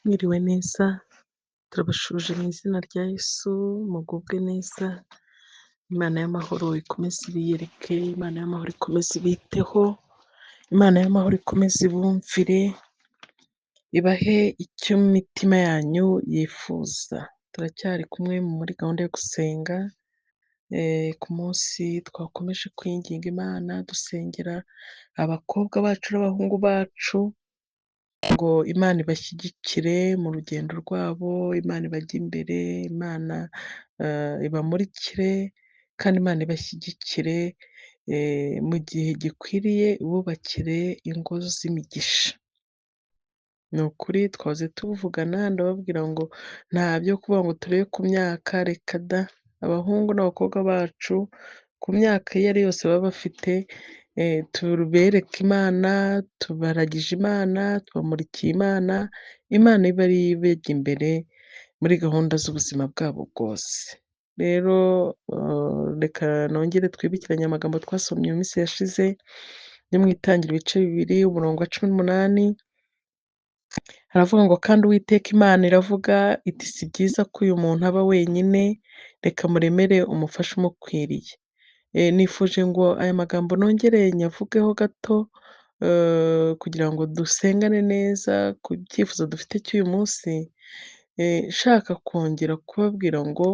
Mwiriwe neza, turabashuje mu izina rya Yesu, mugubwe neza, Imana y'amahoro ikomeze ibiyereke, Imana y'amahoro ikomeze ibiteho, Imana y'amahoro ikomeze ibumvire, ibahe icyo imitima yanyu yifuza. Turacyari kumwe muri gahunda yo gusenga, ku munsi twakomeje kwinginga Imana dusengera abakobwa bacu n'abahungu bacu ngo Imana ibashyigikire mu rugendo rwabo, Imana ibajye imbere, Imana ibamurikire kandi Imana ibashyigikire mu gihe gikwiriye ibubakire ingo z'imigisha. Ni ukuri twahoze tuvugana ndababwira ngo nta byo kuvuga ngo turebe ku myaka, reka da! Abahungu n'abakobwa bacu ku myaka iyo ari yose baba bafite, tubereke Imana, tubaragije Imana, tubamurikiye Imana, Imana ibe ari yo ibajya imbere muri gahunda z'ubuzima bwabo bwose. Rero reka nongere twibukiranye amagambo twasomye mu minsi yashize yo mu Itangiriro ibice 2 umurongo wa 18, haravuga ngo kandi Uwiteka Imana iravuga iti si byiza ko uyu muntu aba wenyine, reka muremere umufasha umukwiriye. Nifuje ngo aya magambo nongere nyavugeho gato kugira ngo dusengane neza ku byifuzo dufite cy'uyu munsi, nshaka kongera kubabwira ngo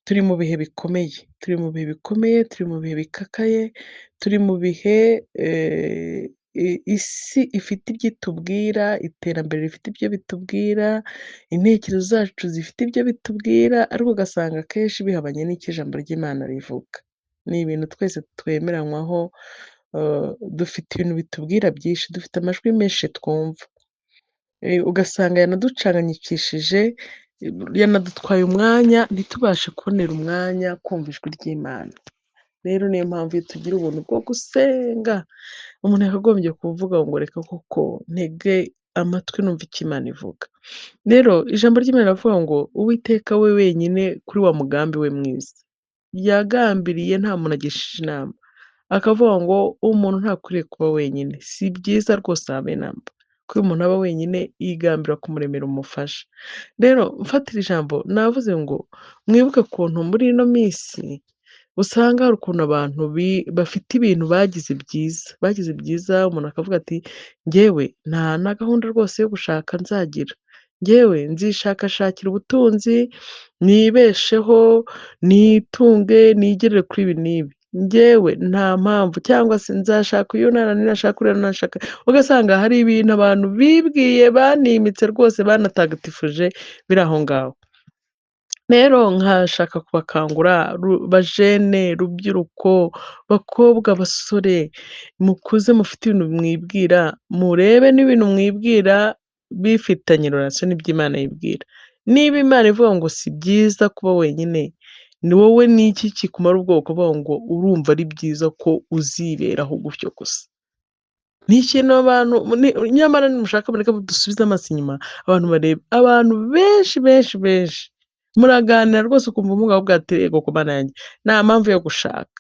turi mu bihe bikomeye, turi mu bihe bikomeye, turi mu bihe bikakaye, turi mu bihe isi ifite ibyo itubwira, iterambere rifite ibyo bitubwira, intekerezo zacu zifite ibyo bitubwira, ariko ugasanga akenshi bihabanye n'icyo ijambo ry'Imana rivuga. Ni ibintu twese twemeranywaho, dufite ibintu bitubwira byinshi, dufite amajwi menshi twumva, ugasanga yanaducanganyikishije, yanadutwaye umwanya ntitubashe kubonera umwanya kumva ijwi ry'Imana. Rero niyo mpamvu iyo tugira ubuntu bwo gusenga, umuntu yakagombye kuvuga ngo reka koko ntege amatwi numve icyo Imana ivuga. Rero ijambo ry'Imana riravuga ngo Uwiteka we wenyine kuri wa mugambi we mwiza, yagambiriye nta muntu agishije inama, akavuga ngo umuntu ntakwiriye kuba wenyine, si byiza rwose habe namba ko uyu umuntu aba wenyine, yigambira kumuremera umufasha. Rero mfatira ijambo navuze ngo mwibuke ukuntu muri ino minsi usanga hari ukuntu abantu bafite ibintu bagize byiza, umuntu akavuga ati njyewe nta na gahunda rwose yo gushaka nzagira, njyewe nzishakashakira ubutunzi, nibesheho, nitunge, nigerere kuri ibi n'ibi, njyewe nta mpamvu, cyangwa se nzashaka uyu ninashaka uriya nashaka, ugasanga hari ibintu abantu bibwiye banimitse rwose banatagatifuje biri aho ngaho. Rero nkashaka kubakangura bajene, rubyiruko, bakobwa, basore, mukuze mufite ibintu mwibwira, murebe n'ibintu mwibwira bifitanye relation n'ibyo Imana yibwira. Niba Imana ivuga ngo si byiza kuba wenyine, ni wowe n'iki kikumara ubwoba ukavuga ngo urumva ari byiza ko uziberaho gutyo gusa? Ni ikintu abantu nyamara nimushaka mureke dusubize amaso inyuma, abantu barebe, abantu benshi muraganira rwose ukumva umugabo avuga ati yego ku Mana yanjye nta mpamvu yo gushaka,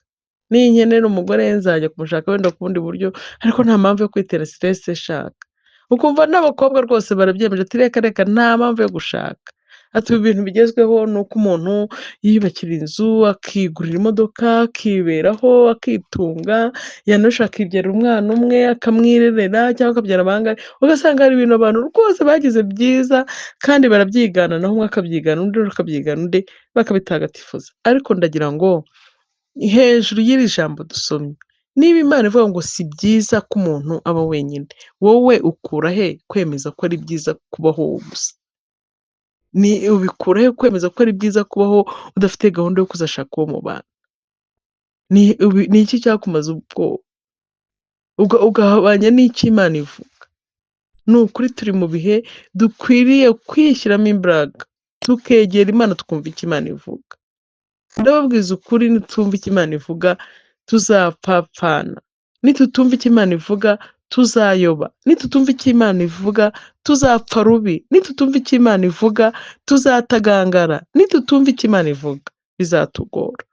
ninkenera umugore nzajya kumushaka wenda ku bundi buryo, ariko nta mpamvu yo kwitera stress nshaka. Ukumva n'abakobwa rwose barabyemeje ati reka nta mpamvu yo gushaka, ati ubu ibintu bigezweho ni uko umuntu yiyubakira inzu, akigurira imodoka, akiberaho, akitunga, yanashaka akibyarira umwana umwe akamwirerera cyangwa akabyara bangahe, ugasanga hari ibintu abantu rwose bagize byiza kandi barabyigana, naho umwe akabyigana undi akabyigana undi bakabitagatifuza. Ariko ndagira ngo hejuru y'iri jambo dusomye, niba Imana ivuga ngo si byiza ko umuntu aba wenyine, wowe ukura he kwemeza ko ari byiza kubaho wowe gusa? Ubikura he kwemeza ko ari byiza kubaho udafite gahunda yo kuzashaka uwo mubana? Ni iki cyakumaza ubwoba? Ugahabanya n'icyo Imana ivuga? Ni ukuri turi mu bihe dukwiriye kwishyiramo imbaraga, tukegera Imana tukumva icyo Imana ivuga. Ndababwiza ukuri, nitumva icyo Imana ivuga tuzapfapfana, nitutumva icyo Imana ivuga tuzayoba, nitutumva icyo Imana ivuga tuzapfa rubi, nitutumva icyo Imana ivuga tuzatagangara, nitutumva icyo Imana ivuga bizatugora.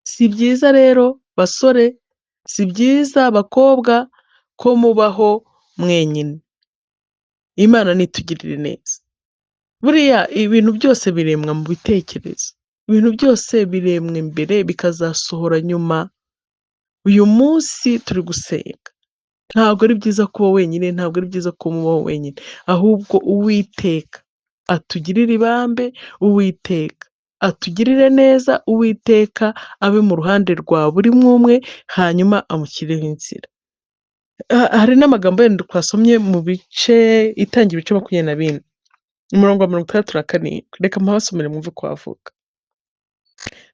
Si byiza rero basore, si byiza bakobwa ko mubaho mwenyine. Imana nitugirire neza. Buriya ibintu byose biremwa mu bitekerezo. Ibintu byose biremwa mbere bikazasohora nyuma. Uyu munsi turi gusenga. Ntabwo ari byiza kuba wenyine, ntabwo ari byiza ko mubaho wenyine. Ahubwo Uwiteka atugirire ibambe, Uwiteka atugirire neza, Uwiteka abe mu ruhande rwa buri umwe umwe, hanyuma amushyireho inzira. Hari n'amagambo yandi twasomye mu bice itangira ibice 24, umurongo wa 67. Reka mpabasomere mwumve uko havuga.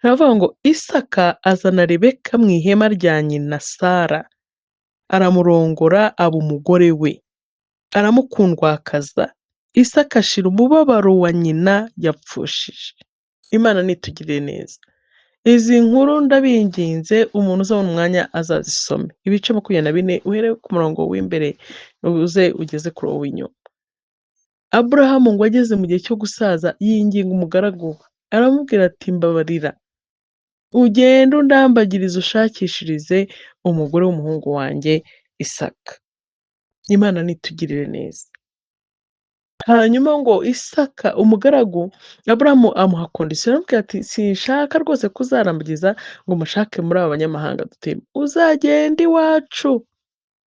Haravuga ngo Isaka azana Rebeka mu ihema rya nyina Sara, aramurongora aba umugore we, aramukundwakaza. Isaka ashira umubabaro wa nyina yapfushije. Imana nitugirire neza. Izi nkuru ndabinginze umuntu uzabona umwanya azazisome. Ibice 24 uhere ku murongo w'imbere uze ugeze kuri uwo w'inyuma. Aburahamu ngo ageze mu gihe cyo gusaza yinginga umugaragu we, aramubwira ati mbabarira, ugende undambagirize ushakishirize umugore w'umuhungu wanjye Isaka. Imana nitugirire neza. Hanyuma ngo Isaka umugaragu, Aburahamu amuha kondisiyo, aramubwira ati sinshaka rwose kuzarambagiza ngo mushake muri aba banyamahanga dutuyemo, uzagenda iwacu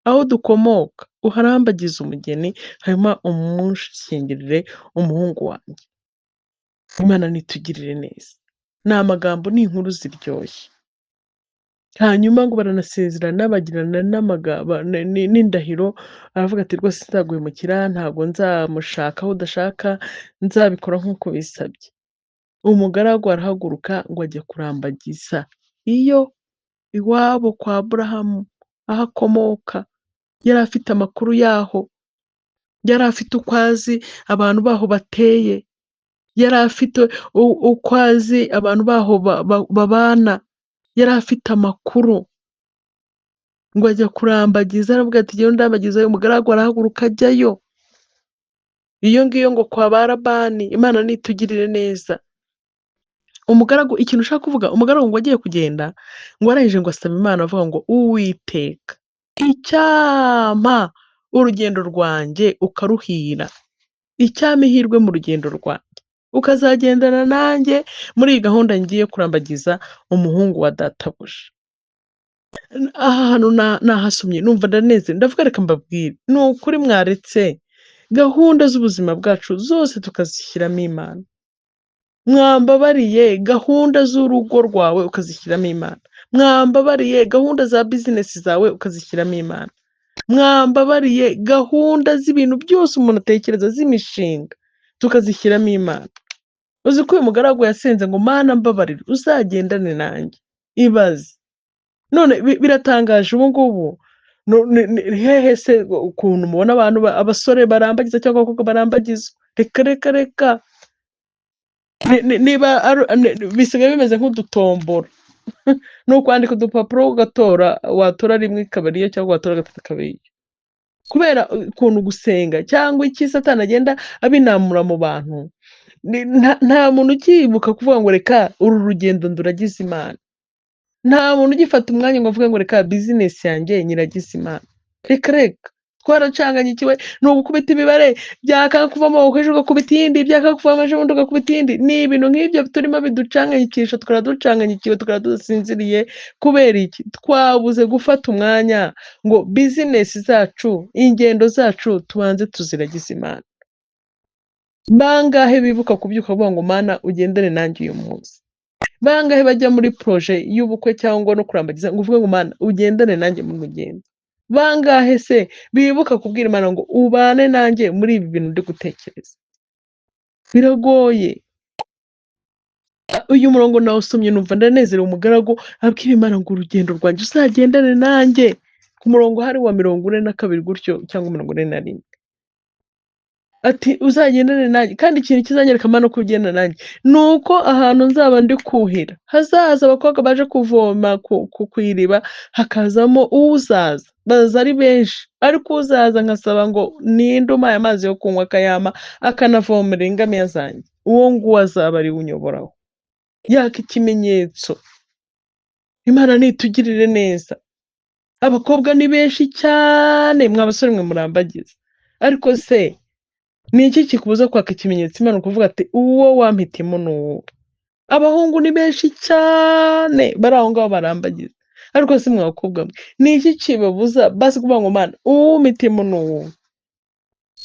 aho dukomoka uharambagize umugeni, hanyuma umushingirire umuhungu wanjye. Imana nitugirire neza. Ni amagambo, ni inkuru ziryoshye. Hanyuma ngo baranasezerana bagirana n'indahiro, aravuga ati rwose sinzaguhemukira, ntabwo nzamushaka aho udashaka, nzabikora nk'uko bisabye. Umugaragu arahaguruka ngo ajya kurambagiza iyo iwabo kwa Aburahamu, aho akomoka. Yari afite amakuru yaho, yari afite uko azi abantu baho bateye, yari afite uko azi abantu baho babana, yari afite amakuru. Ngo ajya kurambagiza, aravuga ati jyewe ndambagizayo. Umugaragu arahaguruka ajyayo, iyo ngiyo ngo kwa ba Labani. Imana nitugirire neza. Umugaragu, ikintu ushaka kuvuga, umugaragu ngo agiye kugenda, ngo arangije ngo asaba Imana avuga ngo Uwiteka, icyampa urugendo rwanjye ukaruhira, icyampa ihirwe mu rugendo rwanjye, ukazagendana nanjye muri iyi gahunda ngiye kurambagiza umuhungu wa databuja. Aha hantu nahasomye numva ndanezerewe, ndavuga reka mbabwire, ni ukuri mwaretse gahunda z'ubuzima bwacu zose tukazishyiramo Imana. Mwambabariye gahunda z'urugo rwawe ukazishyiramo Imana. Mwambabariye gahunda za bizinesi zawe ukazishyiramo Imana. Mwambabariye gahunda z'ibintu byose umuntu atekereza z'imishinga tukazishyiramo Imana. Uzi ko uyu mugaragu yasenze ngo Mana mbabarira uzagendane nanjye. Ibaze. None biratangaje ubu ngubu. Hehe se ukuntu mubona abantu abasore barambagiza cyangwa abakobwa barambagizwa? Reka. Niba bisigaye bimeze nk'udutombora. Ni ukwandika udupapuro ugatora, watora rimwe ikaba ariyo, cyangwa watora gatatu ikaba ariyo. Kubera ukuntu gusenga cyangwa iki Satani agenda abinamura mu bantu, nta muntu ukibuka kuvuga ngo reka uru rugendo nduragize Imana. Nta muntu ugifata umwanya ngo avuge ngo reka bizinesi yanjye nyiragize Imana. Reka twaracanganyikiwe, ni ugukubita imibare, byakanga kuvamo ejo ugakubita iyindi, byakanga kuvamo ejo bundi ugakubita iyindi. Ni ibintu nk'ibyo turimo biducanganyikisha, tukaba ducanganyikiwe, tukaba dusinziriye. Kubera iki? Twabuze gufata umwanya ngo bizinesi zacu, ingendo zacu tubanze tuziragize Imana. Bangahe bibuka kubyuka bavuga ngo Mana ugendane nanjye uyu munsi? Bangahe bajya muri proje y'ubukwe cyangwa no kurambagiza ngo uvuge ngo Mana ugendane nanjye mu rugendo? Bangahe se bibuka kubwira Imana ngo ubane nanjye muri ibi bintu ndi gutekereza? Biragoye. Uyu murongo nawusomye numva ndanezerewe. Umugaragu abwira Imana ngo urugendo rwanjye uzagendane nanjye. Ku murongo hari wa 42 gutyo cyangwa 41. Ati uzagendane nanjye, kandi ikintu kizanyereka Mana ko ugendana nanjye nuko ahantu nzaba ndi kuhira hazaza abakobwa baje kuvoma ku iriba, hakazamo uzaza, baza ari benshi, ariko uzaza nkasaba ngo ninde umpaye amazi yo kunywa akayama akanavomera ingamiya zanjye, uwo nguwo azaba ari unyoboraho. Yaka ikimenyetso. Imana nitugirire neza. Abakobwa ni benshi cyane, mwa basore mwe murambagiza, ariko se Ni iki kikubuza kwaka ikimenyetso Imana ukuvuga ati uwo wampitiyemo ni uwo? Abahungu ni benshi cyane bari aho ngaho barambagiza, ariko si mwe bakobwa mwe, ni iki kibabuza basi kuvuga ngo Mana uwo umpitiyemo ni uwo?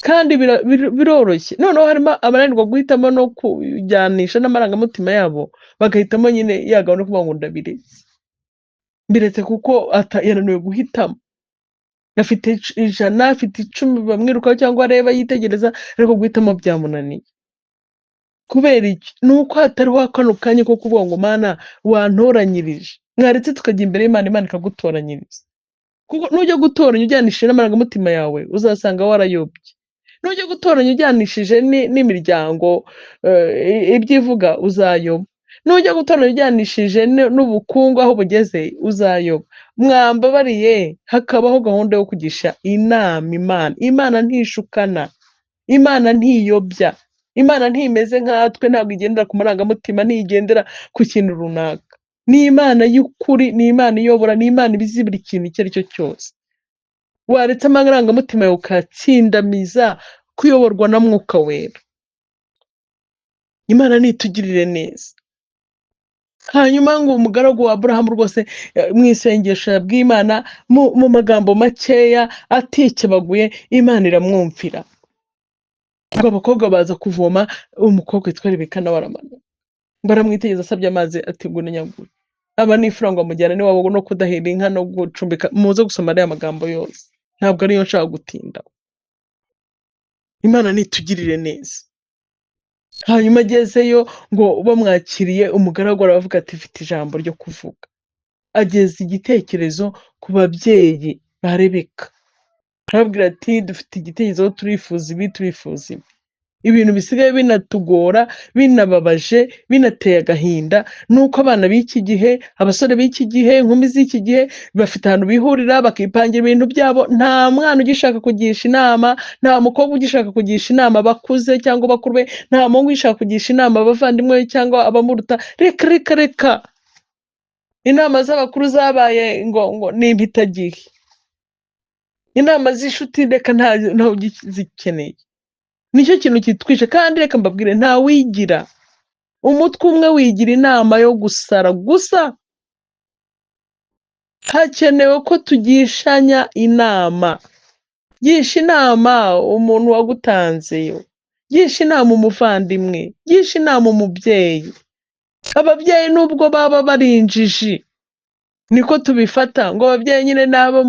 Kandi biroroshye, noneho harimo abananirwa guhitamo no kujyanisha n'amarangamutima yabo, bagahitamo nyine ya gahunda yo kuvuga ngo ndabiretse, mbiretse kuko yananiwe guhitamo, afite ijana, afite 10 bamwirukaho cyangwa areba yitegereza, ariko guhitamo byamunaniye. Kubera iki? Ni uko hatariho kano kanya ko kuvuga ngo Mana wantoranyirije, mwaretse tukajya imbere y'Imana, Imana ikagutoranyiriza, kuko nujya gutoranya ujyanishije n'amarangamutima yawe uzasanga warayobye, nujya gutoranya ujyanishije n'imiryango ibyo ivuga uzayoba, nujya gutoranya ujyanishije n'ubukungu aho bugeze uzayoba. Mwambabariye hakabaho gahunda yo kugisha inama Imana. Imana ntishukana, Imana ntiyobya, Imana ntimeze nkatwe, ntabwo igendera ku marangamutima, ntigendera ku kintu runaka. Ni Imana y'ukuri, ni Imana iyobora, ni Imana ibizi buri kintu icyo ari cyo cyose. Waretse amarangamutima yawe ukatsindamiza kuyoborwa na Mwuka Wera. Imana nitugirire neza. Hanyuma ngo umugaragu wa Aburahamu rwose mu isengesho yabwiye Imana mu magambo makeya atikebaguye, Imana iramwumvira. Ngo abakobwa baza kuvoma, umukobwa witwa Rebeka nawe aramanuka, baramwitegereza asabye amazi ati ngwino nyagure. Aba ni imfura ngo amujyana n'iwabo no kudahira inka no gucumbika, muze gusoma ariya magambo yose, ntabwo ariyo nshaka gutinda. Imana nitugirire neza. Hanyuma agezeyo ngo bamwakiriye, umugaragu aravuga ati mfite ijambo ryo kuvuga. Ageza igitekerezo ku babyeyi ba Rebeka, arababwira ati dufite igitekerezo, turifuza ibi, turifuza ibi. Ibintu bisigaye binatugora, binababaje, binateye agahinda, nuko abana b'iki gihe, abasore b'iki gihe, inkumi z'iki gihe bafite ahantu bihurira bakipangira ibintu byabo, nta mwana ugishaka kugisha inama, nta mukobwa ugishaka kugisha inama abakuze cyangwa bakuru be, nta muhungu ugishaka kugisha inama abavandimwe be cyangwa abamuruta. Reka reka reka, inama z'abakuru zabaye ngo ni impitagihe, inama z'inshuti reka ntawe ugizikeneye. Nicyo kintu kitwishe, kandi reka mbabwire ntawigira, umutwe umwe wigira inama yo gusara gusa. Hakenewe ko tugishanya inama. Gisha inama umuntu wagutanzeyo, gisha inama umuvandimwe, gisha inama umubyeyi. Ababyeyi nubwo baba bari injiji, niko tubifata ngo ababyeyi nyine nabo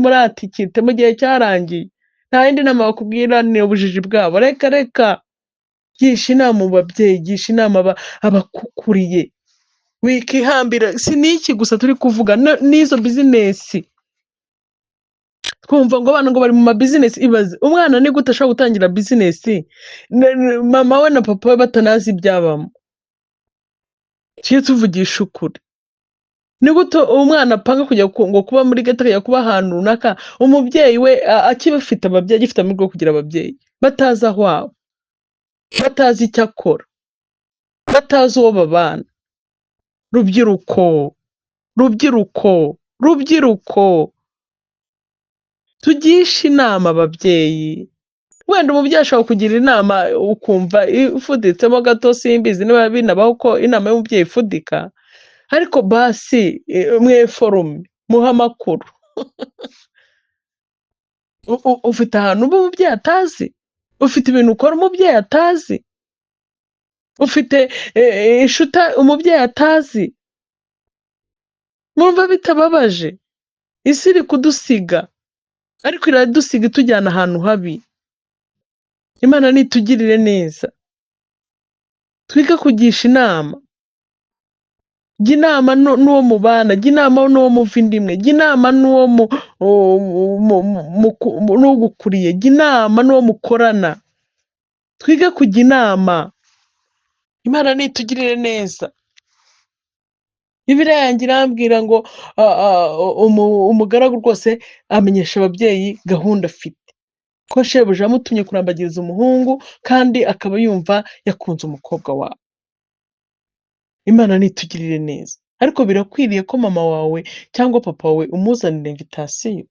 muri atikite mu gihe cyarangiye, nta yindi nama bakubwira, ni ubujiji bwabo. Reka reka, gisha inama ababyeyi, gisha inama abakukuriye, wikihambira. Si n'iki gusa turi kuvuga, n'izo bizinesi twumva ngo abana ngo bari mu mabizinesi. Ibaze umwana ni gute ashobora gutangira bizinesi mama we na papa we batanazi ibyabamo? Tujye tuvugisha ukuri. Ni gute umwana apanga kujya ngo kuba muri gata, akajya kuba ahantu runaka, umubyeyi we akibafite ababyeyi, agifite amahirwe yo kugira ababyeyi, batazi aho abo, batazi icyo akora, batazi uwo babana. Rubyiruko, rubyiruko, rubyiruko, tugishe inama ababyeyi. Wenda umubyeyi ashobora kugira inama ukumva ifuditsemo gato, simbizi niba binabaho ko inama y'umubyeyi ifudika, ariko basi mweforume, muhe amakuru. Ufite ahantu uba umubyeyi atazi, ufite ibintu ukora umubyeyi atazi, ufite inshuti umubyeyi atazi. Mwumva bitababaje? Isi iri kudusiga, ariko iradusiga itujyana ahantu habi. Imana nitugirire neza, twige kugisha inama. Jya inama n'uwo mubana, jya inama n'uwo muva inda imwe, jya inama n'ugukuriye, jya inama n'uwo mukorana. Twige kujya inama. Imana nitugirire neza. Bibiliya yanjye irambwira ngo umugaragu rwose amenyesha ababyeyi gahunda afite, ko shebuja yamutumye kurambagiriza umuhungu, kandi akaba yumva yakunze umukobwa wawe. Imana nitugirire neza. Ariko birakwiriye ko mama wawe cyangwa papa wawe umuzanira invitasiyo.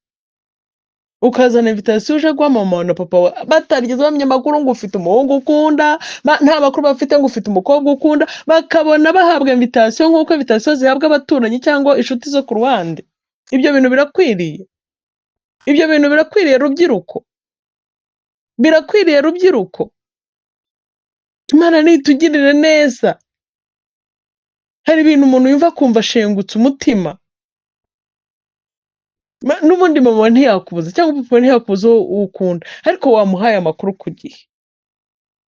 ukazana invitation uje guha mama na papa wawe batarigeze bamenya amakuru ngo ufite umuhungu ukunda, nta makuru bafite ngo ufite umukobwa ukunda, bakabona bahabwa invitation nk'uko invitation zihabwa abaturanyi cyangwa inshuti zo ku ruhande. Ibyo bintu birakwiriye? Ibyo bintu birakwiriye rubyiruko? Birakwiriye rubyiruko? Imana nitugirire neza. Hari ibintu umuntu yumva akumva ashengutse umutima. N'ubundi mama ntiyakubuza cyangwa papa ntiyakubuza uwo ukunda, ariko wamuhaye amakuru ku gihe.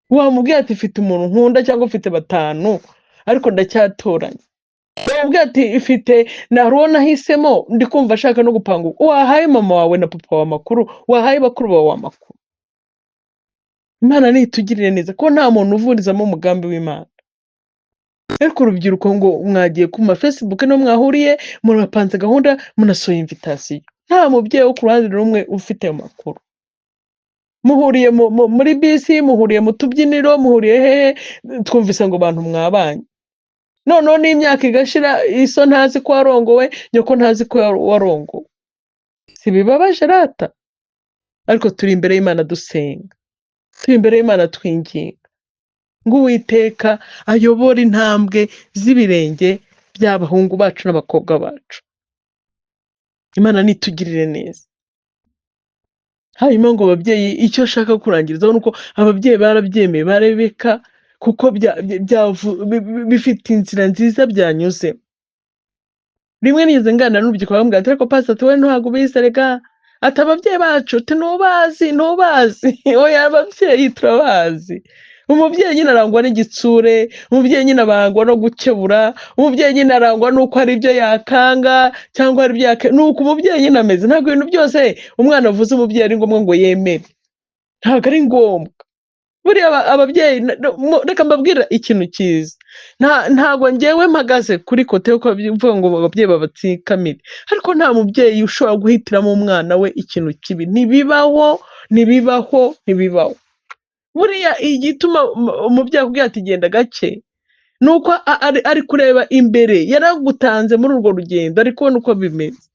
Wamubwiye ati mfite umuntu nkunda cyangwa mfite batanu ariko ndacyatoranya. Wamubwiye ati hari uwo nahisemo ndi kumva ashaka no gupanga. Wahaye mama wawe na papa wawe amakuru, wahaye bakuru bawe amakuru. Imana nitugirire neza ko nta muntu uvurizamo umugambi w'Imana. Ariko urubyiruko ngo mwagiye ku ma Facebook no mwahuriye murapanze gahunda munasohoye invitation. Nta mubyeyi wo ku ruhande rumwe ufite ayo makuru. Muhuriye muri bisi, muhuriye mu tubyiniro, muhuriye hehe, twumvise ngo abantu mwabanye. Noneho n'imyaka igashira iso ntazi ko warongowe, nyoko ntazi ko warongowe. Si bibabaje rata? Ariko turi imbere y'Imana dusenga. Turi imbere y'Imana twinginga ngo Uwiteka ayobore intambwe z'ibirenge by'abahungu bacu n'abakobwa bacu. Imana nitugirire neza. Hanyuma ngo ababyeyi, icyo ashaka kurangirizaho nuko ababyeyi barabyemeye barebeka kuko bifite inzira nziza byanyuze. Rimwe nigeze nganira n'urubyiruko bambwira ati ariko pastor wowe ntabwo ubizi rega, ati ababyeyi bacu ntubazi. Oya ababyeyi turabazi. Umubyeyi nyine arangwa n'igitsure, umubyeyi nyine arangwa no gukebura, umubyeyi nyine arangwa nuko hari ibyo yakanga cyangwa hari ibyo nuko umubyeyi nyine ameze. Ntabwo ibintu byose umwana avuze umubyeyi ari ngombwa ngo yemere. Ntabwo ari ngombwa. Buriya ababyeyi reka mbabwira ikintu cyiza. Ntabwo njyewe mpagaze kuri kote yo kuvuga ngo ababyeyi babatsikamire. Ariko nta mubyeyi ushobora guhitiramo umwana we ikintu kibi. Ntibibaho. Buriya igituma umubyeyi akubwira ati genda gake nuko ari kureba imbere, yaragutanze muri urwo rugendo ari kubona uko bimeze.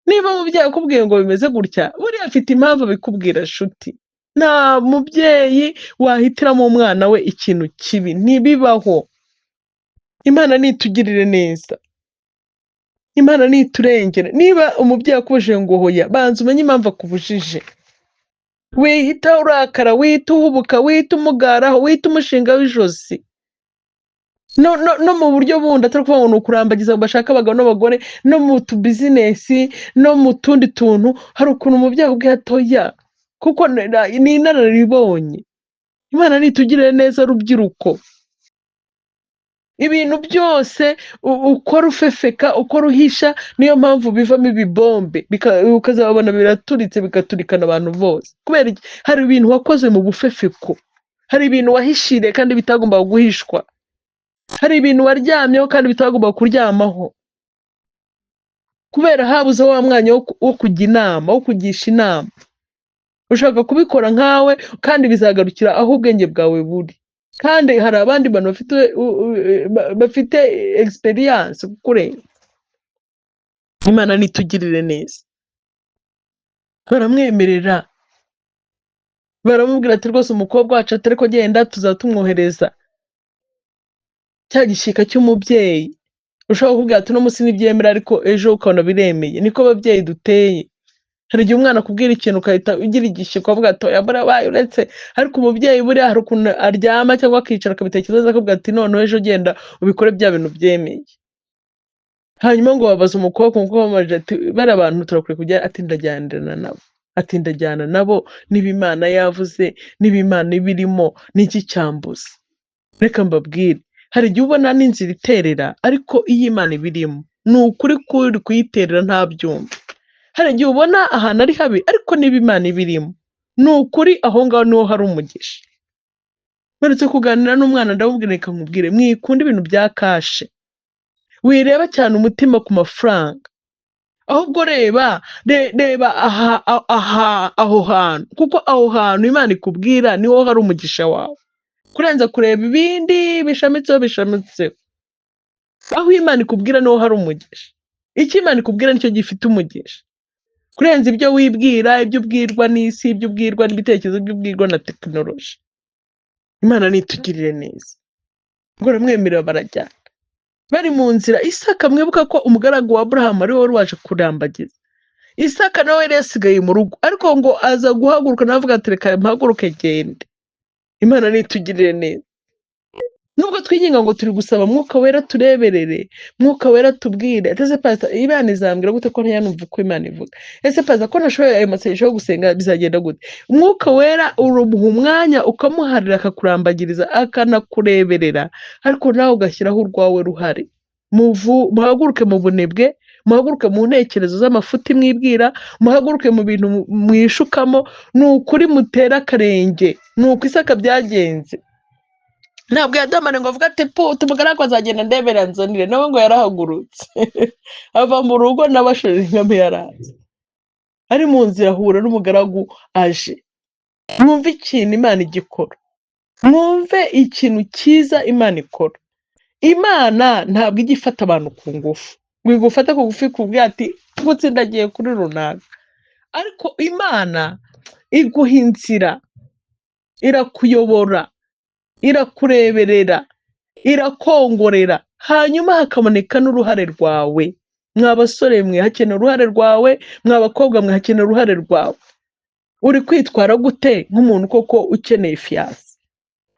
Niba umubyeyi akubwiye ngo bimeze gutya, buriya afite impamvu abikubwira nshuti. Nta mubyeyi wahitiramo umwana we ikintu kibi. Ntibibaho. Imana nitugirire neza. Imana niturengere. Niba umubyeyi akubujije ngo hoya, banza umenye impamvu akubujije. Wihita urakara, wihita uhubuka, wihita umugaraho, wihita umushinga w'ijosi. No mu buryo bundi atari kuvuga ngo ni ukurambagiza ngo bashake abagabo n'abagore, no mu tubizinesi, no mu tundi tuntu, hari ukuntu umubyeyi akubwira atoya kuko ni inararibonye. Imana nitugirire neza rubyiruko. Ibintu byose ukora ufefeka, ukora uhisha, niyo mpamvu bivamo ibibombe, ukazababona biraturitse bigaturikana abantu bose. Kubera hari ibintu wakoze mu bufefeko, hari ibintu wahishiriye kandi bitagomba guhishwa, hari ibintu waryamyeho kandi bitagomba kuryamaho, kubera habuze wa mwanya wo kujya inama, wo kugisha inama. Ushaka kubikora nkawe kandi bizagarukira aho ubwenge bwawe buri. Kandi hari abandi bantu bafite experience kukureba. Imana nitugirire neza. Baramwemerera, baramubwira ati rwose umukobwa wacu atari ko genda tuzatumwohereza. Cya gishyika cy'umubyeyi ushobora kukubwira ati no munsi ntibyemera ariko ejo ukabona biremeye. Niko ababyeyi duteye. Hari igihe umwana akubwira ikintu ukahita ugira igishyika ukavuga ati oya barabaye uretse, ariko umubyeyi buriya hari ukuntu aryama cyangwa akicara akabitekereza akakubwira ati noneho ejo genda ubikore bya bintu byemeye. Hanyuma ngo babaza umukobwa bamubajije ati bari abantu turakwiye kujya, ati ndajyanirana nabo. Ati ndajyana nabo niba Imana yavuze, niba Imana ibirimo n'iki cyambuza. Reka mbabwire, hari igihe ubona n'inzira iterera ariko iyo Imana ibirimo ni ukuri kuri kuyiterera ntabyumva. Hari igihe ubona ahantu ari habi ariko niba Imana ibirimo ni ukuri aho ngaho niho hari umugisha. Mperutse kuganira n'umwana ndamubwira reka nkubwire, mwikunda ibintu bya kashe, wireba cyane umutima ku mafaranga, ahubwo reba aho hantu, kuko aho hantu Imana ikubwira niho hari umugisha wawe, kurenza kureba ibindi bishamitseho. Aho Imana ikubwira niho hari umugisha. Icyo Imana ikubwira nicyo gifite umugisha. kurenza ibyo wibwira, ibyo ubwirwa n'isi, ibyo ubwirwa n'ibitekerezo, ibyo ubwirwa na tekinoloji. Imana nitugirire neza. Ngo aramwemerera barajyana. Bari mu nzira, Isaka mwibuka ko umugaragu wa Aburahamu ari we wari waje kurambagiza. Isaka nawe yari yasigaye mu rugo, ariko ngo aza guhaguruka navuga ati reka mpaguruke gende. Imana nitugirire neza. Nubwo twinginga ngo turi gusaba Mwuka Wera tureberere, Mwuka Wera tubwire, ese pastor Imana izambwira gute ko ntiyanumva uko Imana ivuga? Ese pastor ko nashoboye ayo masengesho yo gusenga bizagenda gute? Umwuka Wera urumuha umwanya ukamuharira akakurambagiriza akanakureberera, ariko nawe ugashyiraho urwawe ruhari. Muhaguruke mu bunebwe, muhaguruke mu ntekerezo z'amafuti mwibwira, muhaguruke mu bintu mwishukamo, ni ukuri mutera akarenge, ni uko Isaka byagenze. Ntabwo yadamane ngo avuga ati umugaragu azagenda ndebera nzanire, nawe ngo yarahagurutse ava mu rugo n'abashorera inkame yaraza. Ari mu nzira ahura n'umugaragu aje. Mwumve ikintu Imana igikora, mwumve ikintu cyiza Imana ikora. Imana ntabwo ijya ifata abantu ku ngufu, ngo igufate ku ngufu ikubwira ati gutsindagiye kuri runaka, ariko Imana iguha inzira, irakuyobora, irakureberera, irakongorera, hanyuma hakaboneka n'uruhare rwawe. Mwa basore mwe hakenera uruhare rwawe, mwa bakobwa mwe hakenera uruhare rwawe. Uri kwitwara gute nk'umuntu koko ukeneye fiyanse?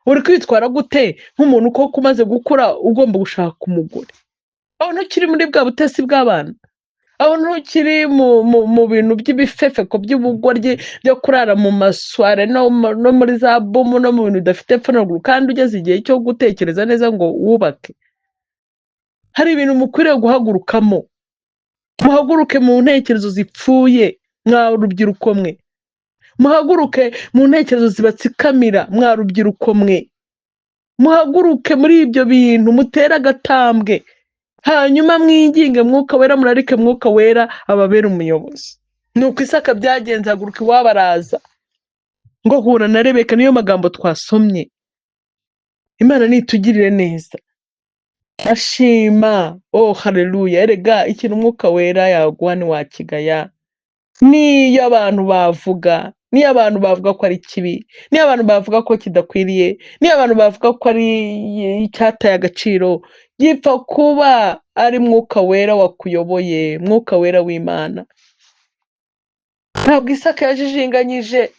Uri kwitwara gute nk'umuntu koko umaze gukura ugomba gushaka umugore? Aho ntukiri muri bwa butesi bw'abana, aho ntukiri mu bintu by'ibifefeko by'ubugoryi byo kurara mu masware no muri za bomu no mu bintu bidafite epfo na ruguru, kandi ugeze igihe cyo gutekereza neza ngo wubake. Hari ibintu mukwiriye guhagurukamo, muhaguruke mu ntekerezo zipfuye mwa rubyiruko mwe, muhaguruke mu ntekerezo zibatsikamira mwa rubyiruko mwe, muhaguruke muri ibyo bintu, mutere agatambwe, hanyuma mwinginge Mwuka Wera, murarike Mwuka Wera ababera umuyobozi. Nuko Isaka byagenze, haguruka iwabo araza, ngo hura na Rebeka. Niyo magambo twasomye. Imana nitugirire neza. Ashima, oh haleluya. Erega ikintu Umwuka Wera yaguha ntiwakigaya. Niyo abantu bavuga, niyo abantu bavuga ko ari kibi, niyo abantu bavuga ko kidakwiriye, niyo abantu bavuga ko ari icyataye agaciro, gipfa kuba ari Mwuka Wera wakuyoboye, Mwuka Wera w'Imana. Ntabwo Isaka yajijinganyije.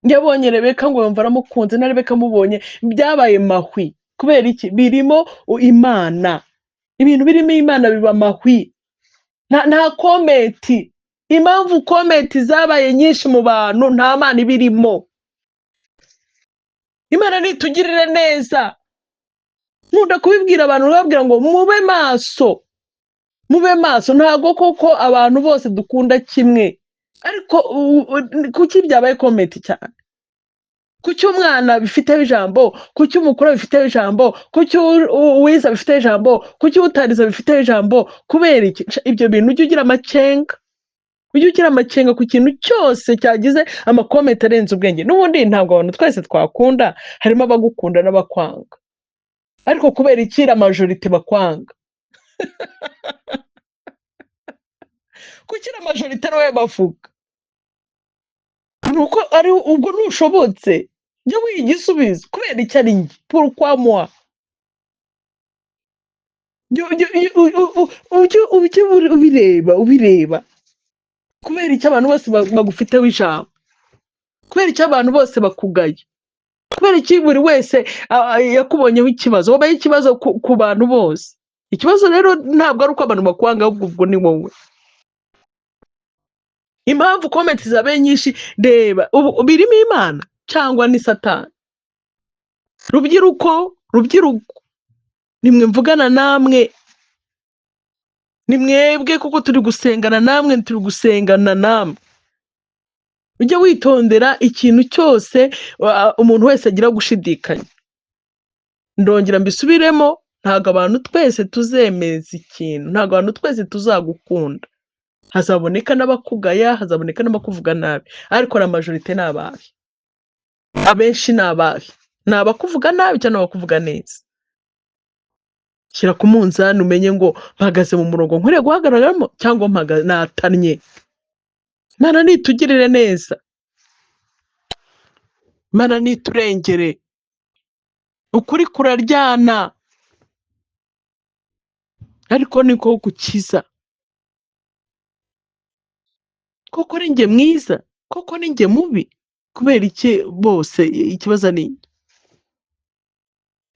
Yabonye Rebeka ngo yumva aramukunze, na Rebeka amubonye byabaye mahwi. Kubera iki? Birimo Imana. Ibintu birimo Imana biba mahwi. Nta kometi. Impamvu kometi zabaye nyinshi mu bantu nta Mana ibirimo. Imana nitugirire neza. Nkunda kubibwira abantu, babwira ngo mube maso, mube maso. Ntabwo koko abantu bose dukunda kimwe, ariko kuki byabaye kometi cyane? Kuki umwana bifiteho ijambo, kuki umukuru bifiteho ijambo, kuki uwiza bifiteho ijambo, kuki utariza bifiteho ijambo? Kubera iki? Ibyo bintu ujye ugira amacenga, ujye ugira amacenga ku kintu cyose cyagize amakometi arenze ubwenge. N'ubundi ntabwo abantu twese twakunda, harimo abagukunda n'abakwanga, ariko kubera iki la majorite bakwanga? Kuki la majorite ariwe bavuga? Nuko ari ubwo ntushobotse, jya wiga igisubizo. Kubera iki ari njye? Pourquoi moi? Ujye ubireba. Kubera iki abantu bose bagufiteho ijambo? Kubera iki abantu bose bakugaye? Kubera iki buri wese yakubonyeho ikibazo? Wabaye ikibazo ku bantu bose. Ikibazo rero ntabwo ari uko abantu bakwanga, ahubwo ubwo ni wowe. Impamvu komenti zabaye nyinshi, reba birimo Imana cyangwa ni Satani? Rubyiruko, nimwe mvugana namwe, ni mwebwe kuko turi gusengana namwe, turi gusengana namwe. Ujye witondera ikintu cyose umuntu wese agira gushidikanya. Ndongera mbisubiremo, ntabwo abantu twese tuzemeza ikintu, ntabwo abantu twese tuzagukunda. Hazaboneka n'abakugaya, hazaboneka n'abakuvuga nabi, ariko la majorite ni abahe? Abenshi ni abahe? Ni abakuvuga nabi cyangwa abakuvuga neza? shyira ku munzani umenye ngo mpagaze mu murongo nkwiriye guhagararamo cyangwa natannye. Imana nitugirire neza, Imana niturengere. Ukuri kuraryana ariko niko gukiza. Koko ni njye mwiza, koko ni njye mubi, kubera iki bose ikibazo ni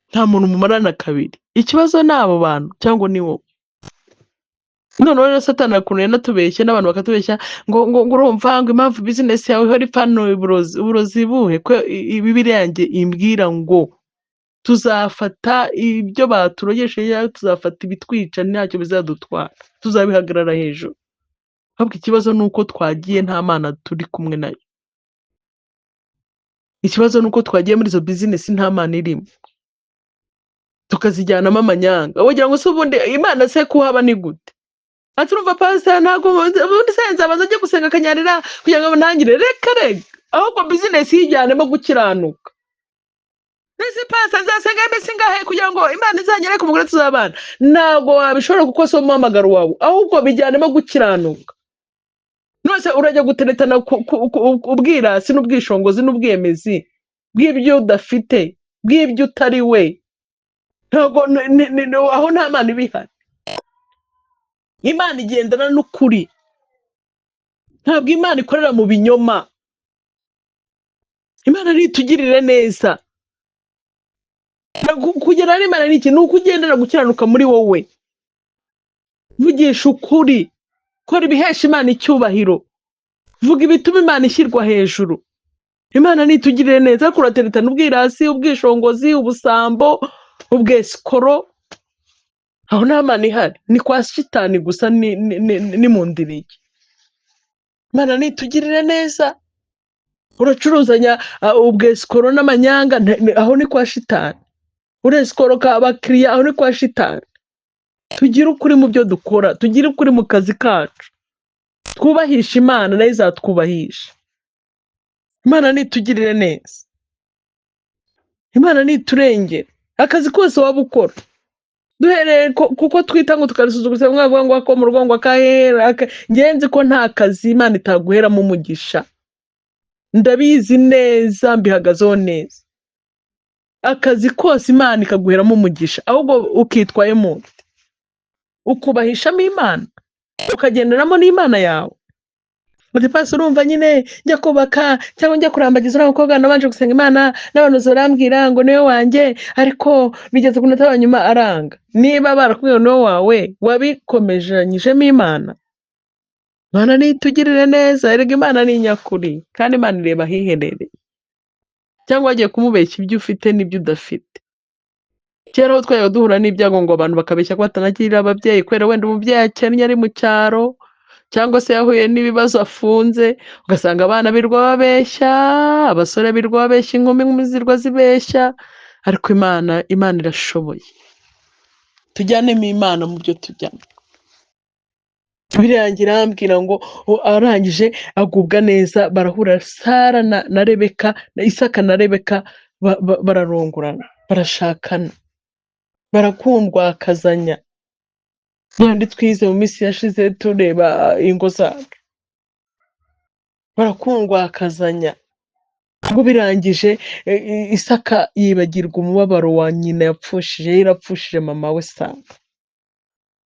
nta muntu mumarana kabiri. Ikibazo ni abo bantu cyangwa ni wowe. Noneho rero Satani akuntu yanatubeshye n'abantu bakatubeshya ngo urumva ngo impamvu business yawe ihora ipfana uburozi buhe ko Bibiliya yanjye imbwira ngo tuzafata ibyo baturogesheje, tuzafata ibitwica ntacyo bizadutwara, tuzabihagarara hejuru. Ahubwo ikibazo ni uko twagiye nta Mana turi kumwe nayo. Ikibazo ni uko twagiye muri izo business nta Mana irimo, tukazijyanamo amanyanga. Wogira ngo se ubundi Imana se kuhaba ni gute? Ati urumva pastor ntabwo ubundi se nzabaza ajye gusenga akanyarira kugira ngo ntangire. Reka ahubwo business yijyanemo gukiranuka. Ese pastor nzasenga mbese ngahe kugira ngo Imana izanyere ku mugore tuzabana? Ntabwo wabishobora kuko so umuhamagaro wawe, ahubwo bijyanemo gukiranuka. Nose urajya guteretana ubwirasi n'ubwishongozi n'ubwiyemezi bw'ibyo udafite, bw'ibyo utari we. Ntabwo aho nta Mana ibihari. Imana igendana n'ukuri, ntabwo Imana ikorera mu binyoma. Imana nitugirire neza. Kugera n'Imana ni iki? Ni uko ugendera gukiranuka muri wowe. Vugisha ukuri, kora ibihesha Imana icyubahiro, vuga ibituma Imana ishyirwa hejuru. Imana nitugirire neza. Ariko urateretana ubwirasi, ubwishongozi, ubusambo, ubwesikoro, aho nta Mana ihari. Ni kwa Shitani gusa, ni mu ndiriki. Imana nitugirire neza. Uracuruzanya ubwesikoro n'amanyanga, aho ni kwa Shitani. Uresikoro abakiriya, aho ni kwa Shitani. Tugire ukuri mu byo dukora, tugire ukuri mu kazi kacu, twubahisha Imana nayo izatwubahisha. Imana nitugirire neza, Imana niturengere. Akazi kose waba ukora, duhereye kuko twita ngo tukarisuzuguza, mwavuga ngo ako mu rugo ngo akahera. Ngenzi ko nta kazi Imana itaguheramo umugisha, ndabizi neza, mbihagazeho neza. Akazi kose Imana ikaguheramo umugisha, ahubwo ukitwayemo ukubahishamo Imana, ukagenderamo n'Imana yawe. Ati pastor urumva nyine njya kubaka cyangwa njya kurambagiza n'abakobwa nabanje gusenga Imana n'abantu zorambwira ngo niwe wanjye, ariko bigeze ku munota wa nyuma aranga. Niba barakubwiye niwe wawe, wabikomejeranyijemo Imana. Imana nitugirire neza. Erega Imana ni nyakuri kandi Imana ireba hiherereye. Cyangwa wagiye kumubeshya ibyo ufite n'ibyo udafite. Kera aho twaje duhura n'ibyago ngo abantu bakabeshya ko batanagirira ababyeyi kubera wenda umubyeyi akennye ari mu cyaro, cyangwa se yahuye n'ibibazo afunze, ugasanga abana birwa babeshya, abasore birwa babeshya, inkumi zirwa zibeshya. Ariko Imana irashoboye. Tujyanemo Imana mu byo tujyamo. Birangira ambwira ngo arangije agubwa neza, barahura Sara na Rebeka, na Isaka na Rebeka bararongorana, barashakana, barakundwakazanya. Nandi twize mu minsi yashize tureba ingo zacu, barakundwakazanya. Ubwo birangije Isaka yibagirwa umubabaro wa nyina yapfushije, yarapfushije mama we Sara,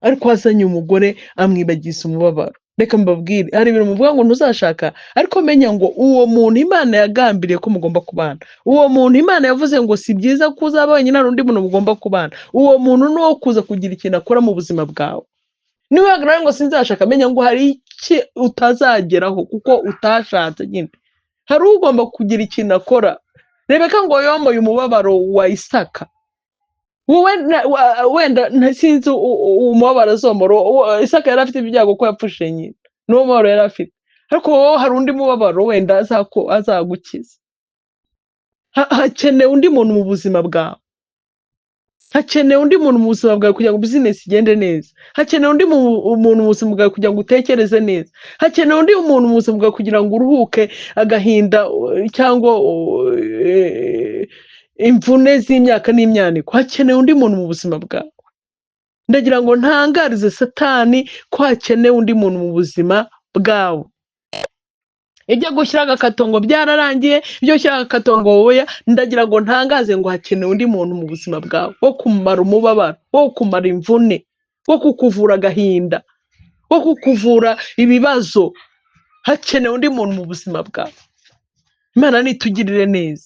ariko azanye umugore amwibagiza umubabaro. Reka mbabwire, hari ibintu muvuga ngo ntuzashaka, ariko menya ngo uwo muntu Imana yagambiriye ko mugomba kubana, uwo muntu Imana yavuze ngo si byiza ko uzaba wenyine hari undi muntu mugomba kubana, uwo muntu ni uwo kuza kugira ikintu akora mu buzima bwawe. Niba wagira ngo sinzashaka, menya ngo hari iki utazageraho kuko utashatse nyine. Hari ugomba kugira ikintu akora. Rebeka ngo yomoye umubabaro wa Isaka. Wowe wenda sinzi umubabaro azomoro. Isaka yari afite ibyago ko yapfushije nyina, n'uwo mubabaro yari afite. Ariko wowe hari undi mubabaro wenda azagukiza. Hakeneye undi muntu mu buzima bwawe, hakeneye undi muntu mu buzima bwawe kugira ngo business igende neza, hakeneye undi muntu mu buzima bwawe kugira ngo utekereze neza, hakeneye undi muntu mu buzima bwawe kugira ngo uruhuke agahinda cyangwa imvune z'imyaka n'imyaniko. Hakeneye undi muntu mu buzima bwawe. ndagira ngo ntangarize Satani ko hakenewe undi muntu mu buzima bwawe. Ibyo gushyira agakato ngo byararangiye, ibyo gushyira agakato ngo wowe, ndagira ngo ntangaze ngo hakenewe undi muntu mu buzima bwawe wo kumara umubabaro, wo kumara imvune, wo kukuvura agahinda, wo kukuvura ibibazo. Hakenewe undi muntu mu buzima bwawe. Imana nitugirire neza.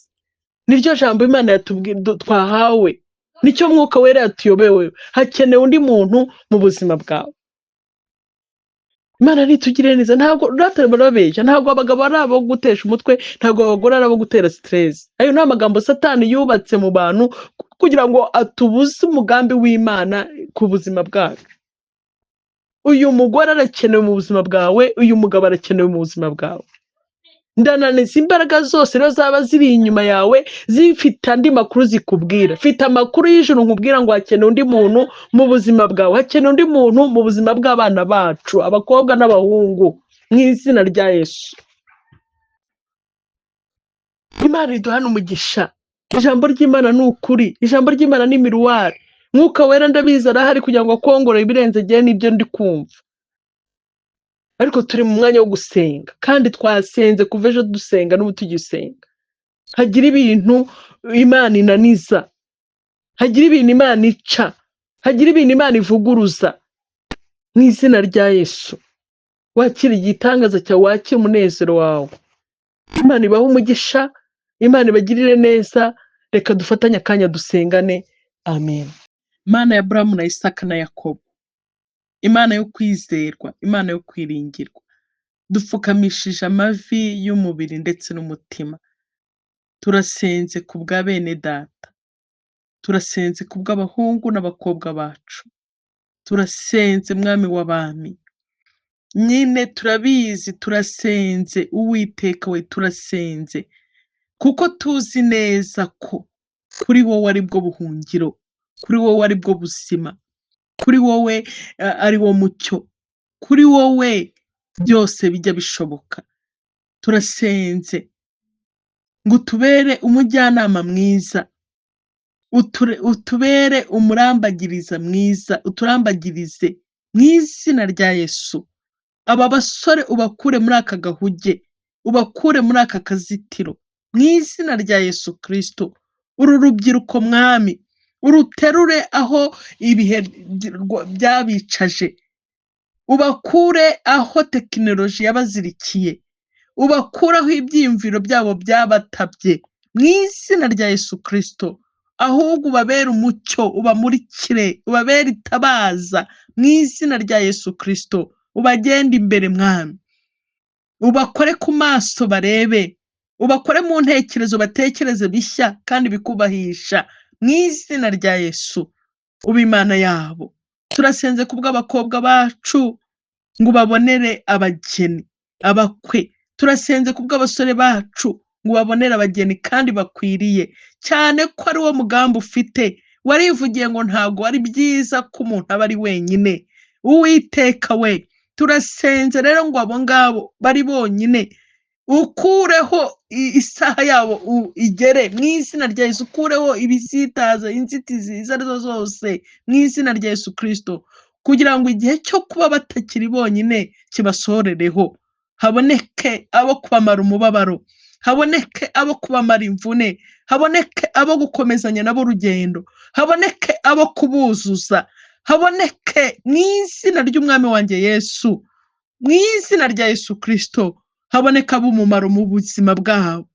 Niryo jambo Imana twahawe, nicyo Mwuka Wera yatuyobewe. Hakenewe undi muntu mu buzima bwawe. Imana nitugirire neza. Ntabwo barabeshya, ntabwo abagabo ari abo gutesha umutwe, ntabwo abagore ari abo gutera stress. Ayo ni amagambo Satani yubatse mu bantu kugira ngo atubuze umugambi w'Imana ku buzima bwacu. Uyu mugore arakenewe mu buzima bwawe, uyu mugabo arakenewe mu buzima bwawe. Ndananiza imbaraga zose rero zaba ziri inyuma yawe zifite andi makuru zikubwira. Fite amakuru y'ijuru nkubwira ngo hakenewe undi muntu mu buzima bwawe, hakenewe undi muntu mu buzima bw'abana bacu, abakobwa n'abahungu, mu izina rya Yesu. Imana iduhana umugisha. Ijambo ry'Imana ni ukuri, ijambo ry'Imana ni miruwari. Mwuka Wera ndabizi arahari kugira ngo akongore ibirenze igihe n'ibyo ndi kumva. Ariko turi mu mwanya wo gusenga, kandi twasenze kuva ejo dusenga n'ubu tugisenga. Hagira ibintu Imana inaniza, hagira ibintu Imana ica, hagira ibintu Imana ivuguruza. Mu izina rya Yesu, wakira igitangaza cyawe, wakira umunezero wawe. Imana ibahe umugisha, Imana ibagirire neza. Reka dufatanye akanya dusengane. Amen. Imana ya Aburahamu na Isaka na Yakobo, Imana yo kwizerwa, Imana yo kwiringirwa, dupfukamishije amavi y'umubiri ndetse n'umutima. Turasenze ku bwa bene data, turasenze ku bw'abahungu n'abakobwa bacu, turasenze Mwami w'abami. Nyine turabizi, turasenze Uwiteka we, turasenze kuko tuzi neza ko kuri wowe ari bwo buhungiro, kuri wowe ari bwo buzima, kuri wowe ari wo mucyo, kuri wowe byose bijya bishoboka. Turasenze ngo utubere umujyanama mwiza, utubere umurambagiriza mwiza, uturambagirize mu izina rya Yesu. Aba basore ubakure muri aka gahuge, ubakure muri aka kazitiro mu izina rya Yesu Kristo. Uru rubyiruko Mwami uruterure aho ibihe byabicaje, ubakure aho tekinoloji yabazirikiye, ubakuraho ibyiyumviro byabo byabatabye mu izina rya Yesu Kristo. Ahubwo ubabere umucyo, ubamurikire, ubabere itabaza mu izina rya Yesu Kristo. Ubagende imbere Mwami, ubakore ku maso barebe, ubakore mu ntekerezo batekereze bishya kandi bikubahisha mu izina rya Yesu. Uba Imana yabo. Turasenze ku bw'abakobwa bacu ngo babonere abageni, abakwe. Turasenze ku bw'abasore bacu ngo babonere abageni kandi bakwiriye, cyane ko ari wo mugambi ufite. Warivugiye ngo ntabwo ari byiza ko umuntu aba ari wenyine. Uwiteka we, turasenze rero ngo abo ngabo bari bonyine ukureho isaha yabo igere mu izina rya Yesu. Ukureho ibisitaza, inzitizi izo arizo zose mu izina rya Yesu Kristo, kugira ngo igihe cyo kuba batakiri bonyine kibasorereho. Haboneke abo kubamara umubabaro, haboneke abo kubamara imvune, haboneke abo gukomezanya nabo urugendo, haboneke abo kubuzuza, haboneke mu izina ry'Umwami wanjye Yesu, mu izina rya Yesu Kristo. Haboneka ab'umumaro mu buzima bwabo,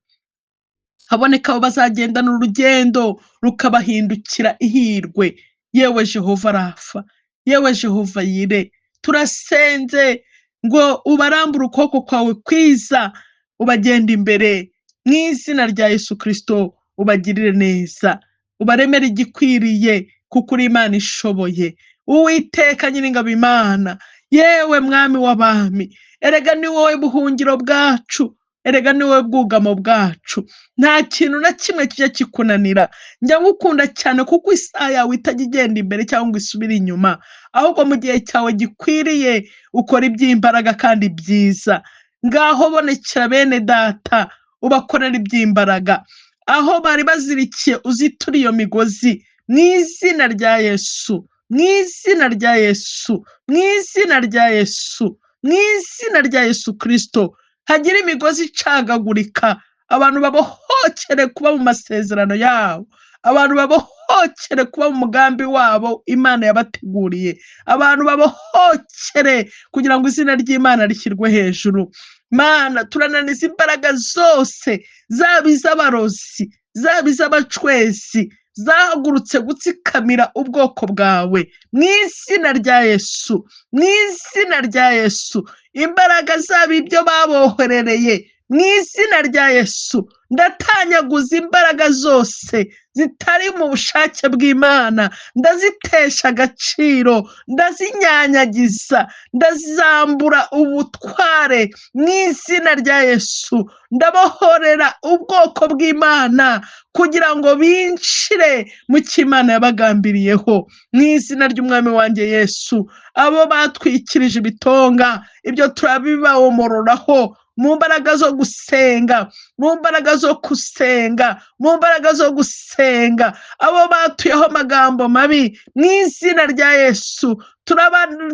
haboneka abo bazagendana urugendo rukabahindukira ihirwe. Yewe Jehova Rafa, yewe Jehova Yire, turasenze ngo ubarambure ukuboko kwawe kwiza, ubagenda imbere mu izina rya Yesu Kristo. Ubagirire neza, ubaremere igikwiriye, kuko uri Imana ishoboye. Uwiteka Nyiringabo Imana, yewe Mwami w'abami, erega ni wowe buhungiro bwacu, erega ni wowe bwugamo bwacu. Nta kintu na kimwe kijya kikunanira. Njya ngukunda cyane kuko isaha yawe itajya igenda imbere cyangwa ngo isubire inyuma, ahubwo mu gihe cyawe gikwiriye ukora iby'imbaraga kandi byiza. Ngaho bonekera bene data, ubakorera iby'imbaraga. Aho bari bazirikiye uzitura iyo migozi mu izina rya Yesu. mu izina rya Yesu, mu izina rya Yesu, mu izina rya Yesu Kristo. Hagira imigozi icagagurika, abantu babohokere kuba mu masezerano yabo, abantu babohokere kuba mu mugambi wabo Imana yabateguriye, abantu babohokere kugira ngo izina ry'Imana rishyirwe hejuru. Mana, turananiza imbaraga zose, zaba iz'abarozi, zaba iz'abacwezi, zahagurutse gutsikamira ubwoko bwawe, mu izina rya Yesu, mu izina rya Yesu. Imbaraga zabo ibyo babohorereye, mu izina rya Yesu, ndatanyaguza imbaraga zose zitari mu bushake bw'Imana, ndazitesha agaciro, ndazinyanyagiza, ndazambura ubutware mu izina rya Yesu. Ndabohorera ubwoko bw'Imana kugira ngo binjire mu cyo Imana yabagambiriyeho, mu izina ry'umwami wanjye Yesu. Abo batwikirije ibitonga, ibyo turabibawomororaho mu mbaraga zo gusenga, mu mbaraga zo gusenga, mu mbaraga zo gusenga. Abo batuyeho amagambo mabi, mu izina rya Yesu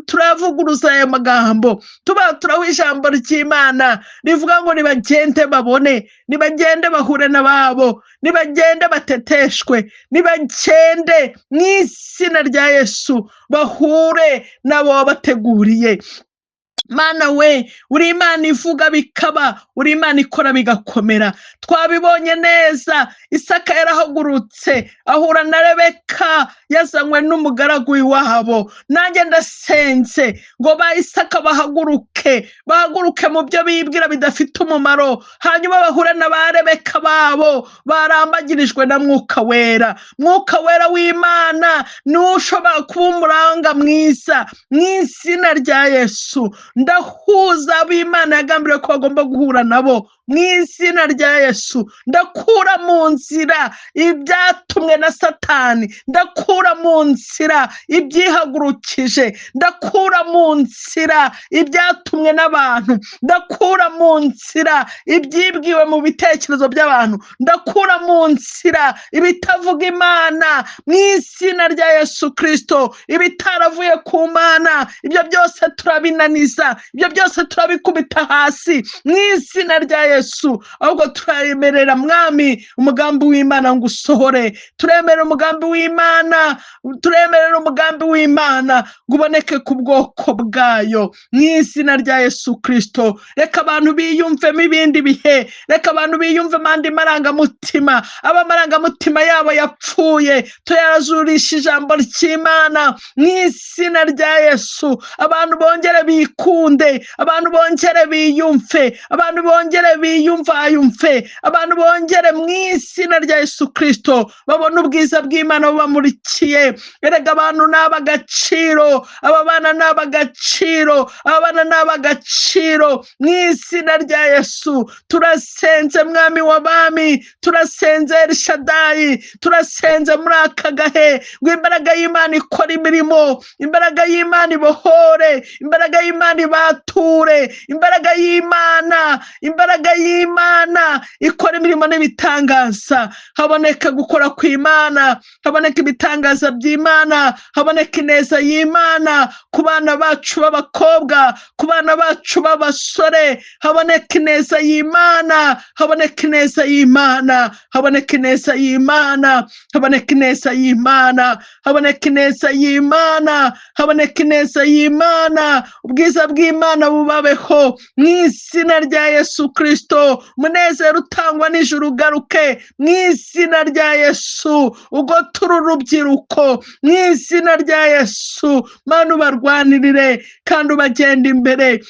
turavuguruza ayo magambo, tubaturaho ijambo ry'Imana rivuga ngo nibagende babone, nibagende bahure n'ababo, nibagende bateteshwe, nibagende mu izina rya Yesu bahure n'abo wabateguriye. Mana we, uri Imana ivuga bikaba, uri Imana ikora bigakomera. Twabibonye neza, Isaka yarahagurutse ahura na Rebeka yazanywe n'umugaragu wabo. Nanjye ndasenze ngo ba Isaka bahaguruke mu byo bibwira bidafite umumaro, hanyuma bahure na ba Rebeka babo barambagirijwe na Mwuka Wera. Mwuka Wera w'Imana niwe ushobora kuba umuranga mwiza, mu izina rya Yesu. Ndahuza ab'Imana yagambiriye ko bagomba guhura nabo, mu izina rya Yesu. Ndakura mu nzira ibyatumwe na Satani, ndakura mu nzira ibyihagurukije, ndakura mu nzira ibyatumwe n'abantu, ndakura mu nzira ibyibwiwe mu bitekerezo by'abantu, ndakura mu nzira ibitavuga Imana, mu izina rya Yesu Kristo. Ibitaravuye ku Mana, ibyo byose turabinaniza, ibyo byose turabikubita hasi mu izina rya Yesu. Ahubwo turemerera mwami umugambi w'Imana ngo usohore, turemerera umugambi w'Imana, turemerera umugambi w'Imana ngo uboneke ku bwoko bwayo, mu izina rya Yesu Kristo. Reka abantu biyumvemo ibindi bihe, reka abantu biyumvemo andi marangamutima, abamarangamutima yabo yapfuye tuyazurisha ijambo ry'Imana, mu izina rya Yesu. Abantu bongere bikunde, abantu bongere biyumve, abantu bongere biyumvayumve, abantu bongere mu izina rya Yesu Kristo babona ubwiza bw'Imana bubamurikiye. Erega abantu ni ab'agaciro, aba bana ni ab'agaciro, aba bana ni ab'agaciro, mu izina rya Yesu. Turasenze mwami w'abami, turasenze Elishadayi, turasenze muri aka gahe ngo imbaraga y'Imana ikora imirimo, imbaraga y'Imana ibohore, imbaraga y'Imana ibature, imbaraga y'Imana, imbaraga y'Imana ikora imirimo n'ibitangaza. Haboneka gukora kw'Imana, haboneka ibitangaza by'Imana, haboneka ineza y'Imana ku bana bacu b'abakobwa, ku bana bacu b'abasore. Haboneka ineza y'Imana, haboneka ineza y'Imana, haboneka ineza y'Imana, haboneka ineza y'Imana, haboneka ineza y'Imana, haboneka ineza y'Imana. Ubwiza bw'Imana bubabeho mu izina rya Yesu Kristo. Umunezero utangwa n'ijuru ugaruke mu izina rya Yesu. Ubwo turi urubyiruko, mu izina rya Yesu. Mana ubarwanirire kandi ubagenda imbere.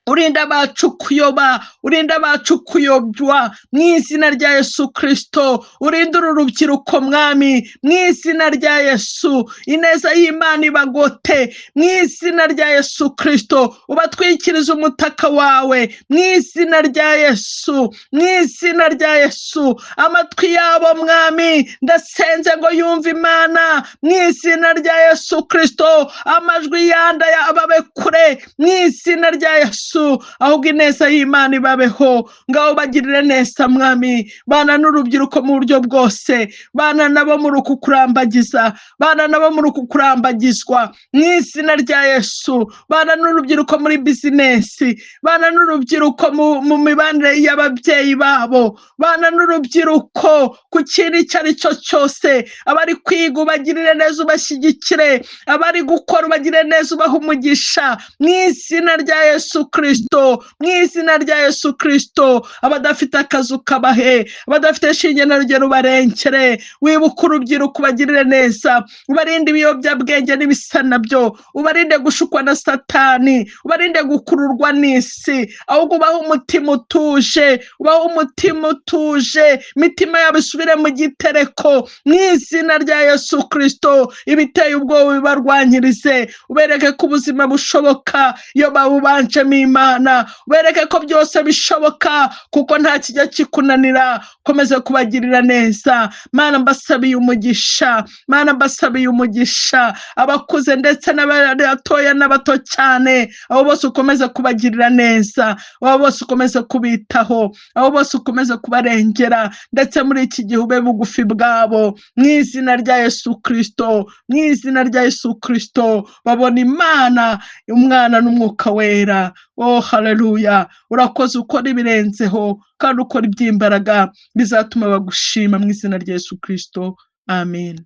Urinda abacu kuyoba, urinda abacu kuyobywa mu izina rya Yesu Kristo. Urinda uru rubyiruko mwami mu izina rya Yesu. Ineza y'Imana ibagote mu izina rya Yesu Kristo. Ubatwikirize umutaka wawe mu izina rya Yesu, mu izina rya Yesu. Amatwi yabo mwami ndasenze ngo yumve Imana mu izina rya Yesu Kristo. Amajwi yanda ababe kure mu izina rya Yesu. Yesu, ahubwo ineza y'Imana ibabeho, ngaho bagirire neza mwami, bana n'urubyiruko mu buryo bwose, bana nabo muri uku kurambagiza, bana nabo muri uku kurambagizwa mu izina rya Yesu, bana n'urubyiruko muri bizinesi, bana n'urubyiruko mu mibanire y'ababyeyi babo, bana n'urubyiruko ku kintu icyo ari cyo cyose, abari kwiga ubagirire neza ubashyigikire, abari gukora ubagirire neza ubaha umugisha mu izina rya Yesu Kristo, mu izina rya Yesu Kristo, abadafite akazi ukabahe, abadafite shinge na rugero ubarengere, wibuke urubyiruko ubagirire neza, ubarinde ibiyobyabwenge n'ibisa nabyo, ubarinde gushukwa na Satani, ubarinde gukururwa n'isi, ahubwo ubahe umutima utuje, ubahe umutima utuje, imitima yabo isubire mu gitereko mu izina rya Yesu Kristo, ibiteye ubwoba bibarwanyirize, ubereke ko ubuzima bushoboka iyo babubanjemo Imana, ubereke ko byose bishoboka kuko nta kijya kikunanira, komeze kubagirira neza. Mana mbasabiye umugisha, Mana mbasabiye umugisha, abakuze ndetse n'abatoya n'abato cyane, abo bose ukomeze kubagirira neza, abo bose ukomeze kubitaho, abo bose ukomeze kubarengera, ndetse muri iki gihe ube bugufi bwabo mu izina rya Yesu Kristo, mu izina rya Yesu Kristo, babona Imana, Umwana n'Umwuka Wera. Oh haleluya, urakoze ukora ibirenzeho kandi ukora iby'imbaraga bizatuma bagushima mu izina rya Yesu Kristo, amen.